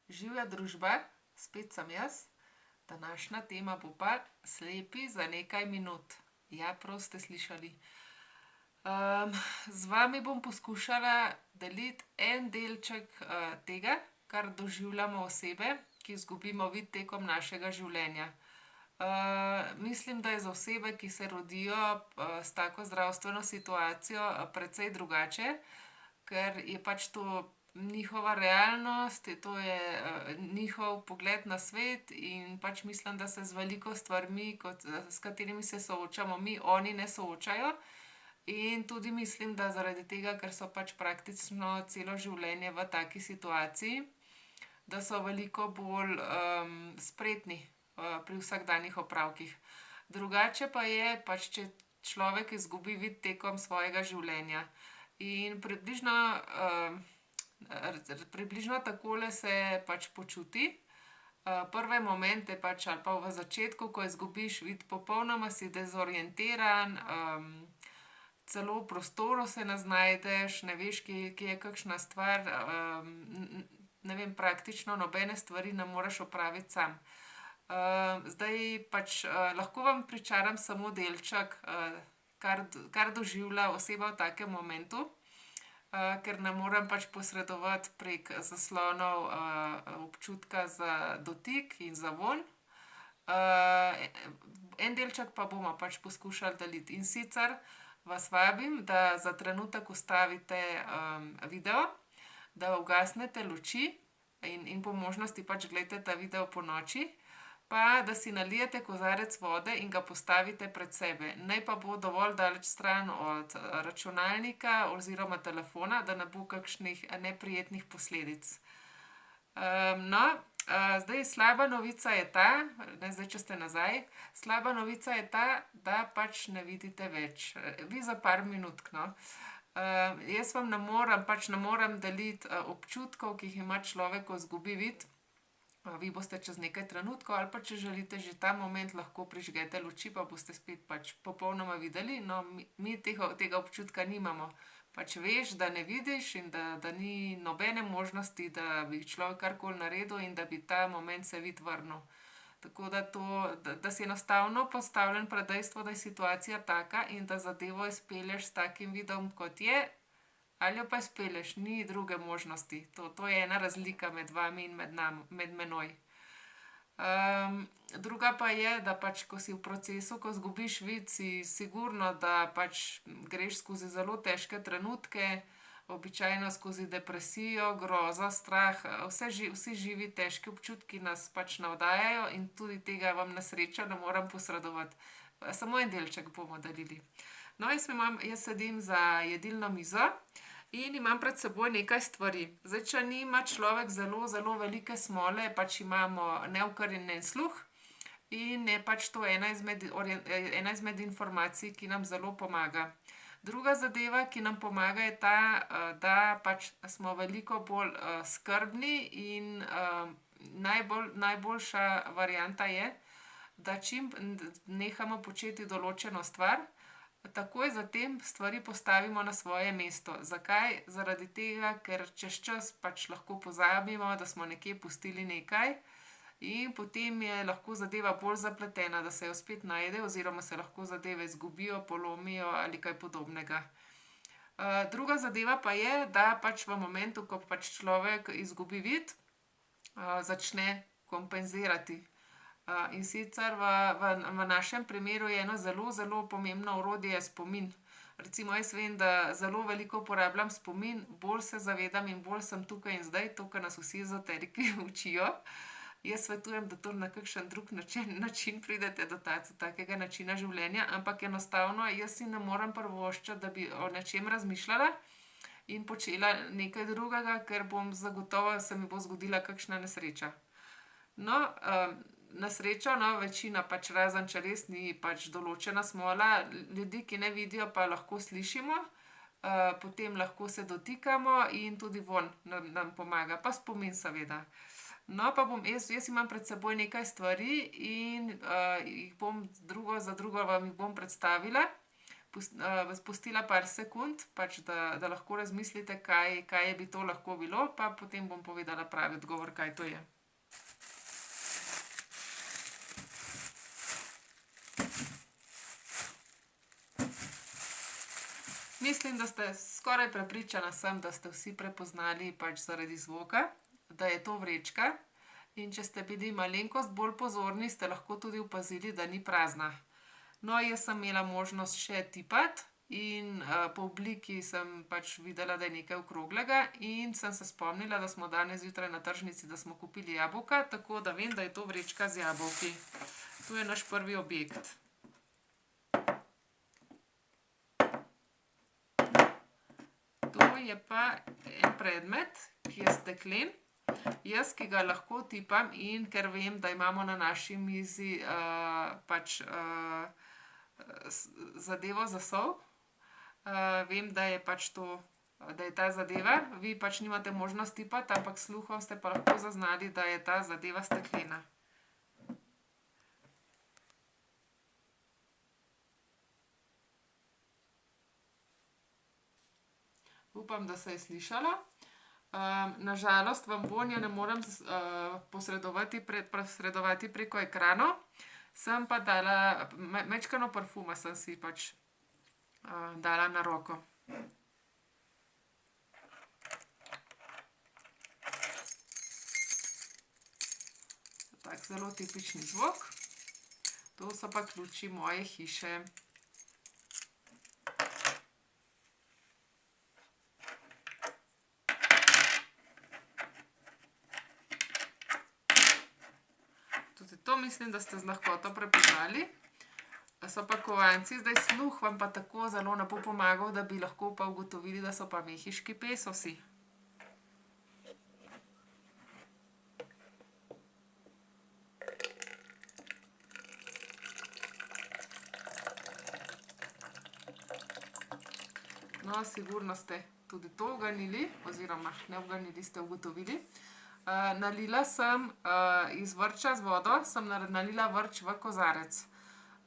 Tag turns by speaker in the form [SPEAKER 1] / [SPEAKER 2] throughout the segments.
[SPEAKER 1] Živja družba, spet sem jaz. Današnja tema bo pa slepi za nekaj minut. Ja, prav ste slišali. Z vami bom poskušala deliti en delček tega, kar doživljamo osebe, ki izgubimo vid tekom našega življenja. Mislim, da je za osebe, ki se rodijo s tako zdravstveno situacijo, precej drugače, ker je pač to njihova realnost, to je njihov pogled na svet in pač mislim, da se z veliko stvarmi, s katerimi se soočamo mi, oni ne soočajo. In tudi mislim, da zaradi tega, ker so pač praktično celo življenje v taki situaciji, da so veliko bolj spretni pri vsakdanjih opravkih. Drugače pa je pač, če človek izgubi vid tekom svojega življenja. In približno takole se pač počuti. Prve momente pač ali pa v začetku, ko izgubiš vid, popolnoma si dezorientiran, celo v prostoru se ne znajdeš, ne veš, kje je kakšna stvar, ne vem, praktično nobene stvari ne moreš opraviti sam. Zdaj pač lahko vam pričaram samo delček, kar doživlja oseba v takem momentu, ker ne morem pač posredovati prek zaslonov občutka za dotik in za vonj. En delček pa bomo pač poskušali deliti. In sicer vas vabim, da za trenutek ustavite video, da ugasnete luči in po možnosti pač gledate ta video ponoči, pa da si nalijete kozarec vode in ga postavite pred sebe. Naj pa bo dovolj daleč stran od računalnika oziroma telefona, da ne bo kakšnih neprijetnih posledic. Zdaj slaba novica je ta, zdaj če ste nazaj, slaba novica je ta, da pač ne vidite več. Vi za par minutk, no. Jaz vam ne morem deliti občutkov, ki jih ima človek, ko izgubi vid. Vi boste čez nekaj trenutkov ali pa če želite že ta moment lahko prižgete luči, pa boste spet pač popolnoma videli. No, mi tega občutka nimamo. Pač veš, da ne vidiš in da ni nobene možnosti, da bi človek karkoli naredil in da bi ta moment se vid vrnil. Tako da si enostavno postavljen pred dejstvo, da je situacija taka in da zadevo izpelješ s takim vidom, kot je, ali jo pa izpelješ, ni druge možnosti. To je ena razlika med vami in med menoj. Druga pa je, da pač, ko si v procesu, ko izgubiš vid, si sigurno, da pač greš skozi zelo težke trenutke, običajno skozi depresijo, grozo, strah, vsi živi težki občutki nas pač navdajajo in tudi tega vam na srečo ne morem posredovati. Samo en delček bomo delili. No, jaz sedim za jedilno mizo in imam pred seboj nekaj stvari. Zdaj, če nima človek zelo, zelo velike smole, pač imamo neokrnjen sluh in je pač to ena izmed informacij, ki nam zelo pomaga. Druga zadeva, ki nam pomaga, je ta, da pač smo veliko bolj skrbni in najboljša varianta je, da čim nehamo početi določeno stvar, takoj zatem stvari postavimo na svoje mesto. Zakaj? Zaradi tega, ker čez čas pač lahko pozabimo, da smo nekje pustili nekaj in potem je lahko zadeva bolj zapletena, da se jo spet najde oziroma se lahko zadeve izgubijo, polomijo ali kaj podobnega. Druga zadeva pa je, da pač v momentu, ko pač človek izgubi vid, začne kompenzirati. In sicer v našem primeru je eno zelo, zelo pomembno orodje spomin. Recimo jaz vem, da zelo veliko uporabljam spomin, bolj se zavedam in bolj sem tukaj in zdaj, to, kar nas vsi ezoteriki učijo. Jaz svetujem, da to na kakšen drug način pridete do takega načina življenja, ampak enostavno jaz si ne morem privoščiti, da bi o nečem razmišljala in počela nekaj drugega, ker zagotovo se mi bo zgodila kakšna nesreča. No, na srečo, no, večina pač razen, če res ni pač določena smola, ljudi, ki ne vidijo, pa lahko slišimo, potem lahko se dotikamo in tudi vonj nam pomaga, pa spomin seveda. No, pa jaz imam pred seboj nekaj stvari in jih bom drugo za drugo vam jih bom predstavila. pustila par sekund, pač da lahko razmislite, kaj bi to lahko bilo, pa potem bom povedala pravi odgovor, kaj to je. Mislim, da ste skoraj prepričana sem, da ste vsi prepoznali pač zaradi zvoka, da je to vrečka. In če ste bili malenkost bolj pozorni, ste lahko tudi opazili, da ni prazna. No, jaz sem imela možnost še tipati in po obliki sem pač videla, da je nekaj okroglega in sem se spomnila, da smo danes zjutraj na tržnici, da smo kupili jabolka, tako da vem, da je to vrečka z jabolki. To je naš prvi objekt. To je pa en predmet, ki je steklen. Jaz, ki ga lahko tipam in ker vem, da imamo na naši mizi pač zadevo za sol, vem, da je pač to, da je ta zadeva. Vi pač nimate možnost tipati, ampak s sluhom ste pa lahko zaznali, da je ta zadeva steklena. Upam, da se je slišalo. Na žalost vam vonja ne morem posredovati preko ekranov. Sem pa dala, majčkeno parfuma sem si pač dala na roko. Tak zelo tipični zvok. To so pa ključi moje hiše. Tudi to mislim, da ste z lahkoto prepoznali. So pa kovanci, zdaj sluh vam pa tako zelo ne bo pomagal, da bi lahko pa ugotovili, da so pa mehiški pesosi. No, sigurno ste tudi to uganili, oziroma ne uganili, ste ugotovili. Nalila sem iz vrča z vodo, sem nalila vrč v kozarec.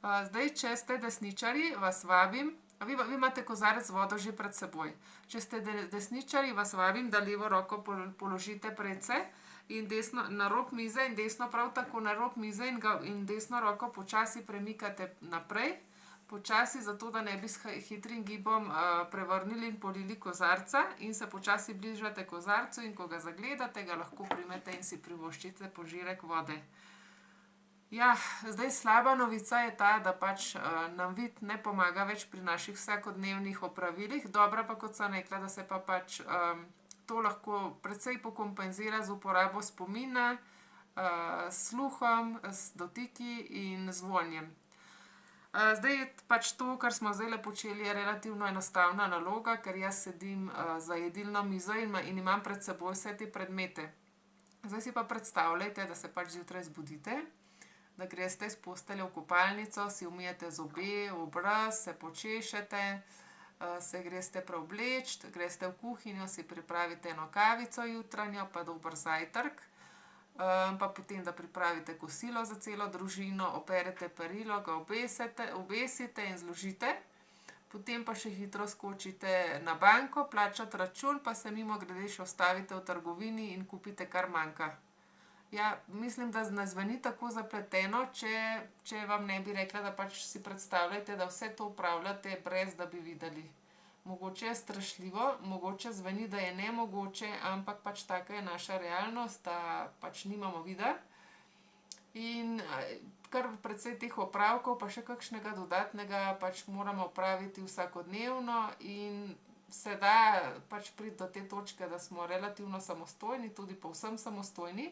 [SPEAKER 1] Zdaj, če ste desničarji, vas vabim, vi imate kozarec z vodo že pred seboj. Če ste desničarji, vas vabim, da levo roko položite predse in desno na rob mize in desno prav tako na rob mize in desno roko počasi premikate naprej. Počasi, zato da ne bi s hitrim gibom prevrnili in polili kozarca in se počasi bližate kozarcu in ko ga zagledate, ga lahko primete in si privoščite požirek vode. Ja, zdaj slaba novica je ta, da pač nam vid ne pomaga več pri naših vsakodnevnih opravilih. Dobra pa, kot sem rekla, da se pa pač to lahko precej pokompenzira z uporabo spomina, s sluhom, s dotiki in z vonjem. Zdaj pač to, kar smo zdajle počeli, je relativno enostavna naloga, ker jaz sedim za jedilno mizo in imam pred seboj vse te predmete. Zdaj si pa predstavljajte, da se pač zjutraj zbudite, da greste iz postelje v kopalnico, si umijete zobe, obraz, se počešete, se greste preobleči, greste v kuhinjo, si pripravite eno kavico jutranjo, pa dober zajtrk. Pa potem, da pripravite kosilo za celo družino, operete perilo, ga obesite in zložite. Potem pa še hitro skočite na banko, plačati račun, pa se mimogrede še ustavite v trgovini in kupite, kar manjka. Ja, mislim, da ne zveni tako zapleteno, če vam ne bi rekla, da pač si predstavljate, da vse to opravljate, brez da bi videli. Mogoče je strašljivo, mogoče zveni, da je nemogoče, ampak pač taka je naša realnost, da pač nimamo vida. In kar precej teh opravkov, pa še kakšnega dodatnega pač moramo opraviti vsakodnevno in se da pač priti do te točke, da smo relativno samostojni, tudi povsem samostojni.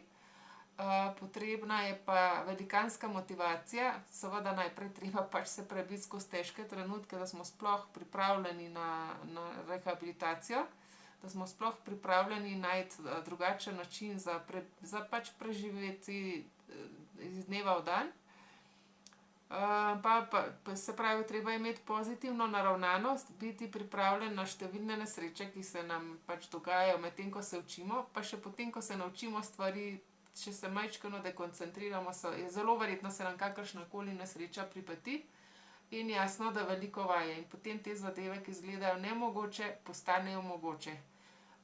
[SPEAKER 1] Potrebna je pa velikanska motivacija, seveda najprej treba pač se prebiti skozi težke trenutke, da smo sploh pripravljeni na rehabilitacijo, da smo sploh pripravljeni najti drugačen način za pač preživeti iz dneva v dan. Se pravi, treba imeti pozitivno naravnanost, biti pripravljen na številne nesreče, ki se nam pač dogajajo medtem, ko se učimo, pa še potem, ko se naučimo stvari. Če se majčkeno dekoncentriramo, je zelo verjetno se nam kakršnakoli nesreča pripeti. in jasno, da veliko vaje. In potem te zadeve, ki izgledajo nemogoče, postanejo mogoče.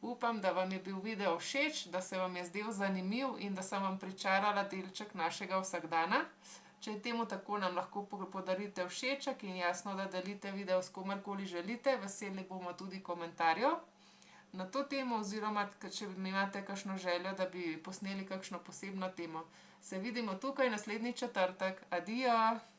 [SPEAKER 1] Upam, da vam je bil video všeč, da se vam je zdel zanimiv in da sem vam pričarala delček našega vsakdana. Če je temu tako, nam lahko podarite všeček in jasno, da delite video s komerkoli želite. Veseli bomo tudi komentarjev na to temo, oziroma če imate kakšno željo, da bi posneli kakšno posebno temo. Se vidimo tukaj naslednji četrtek. Adijo!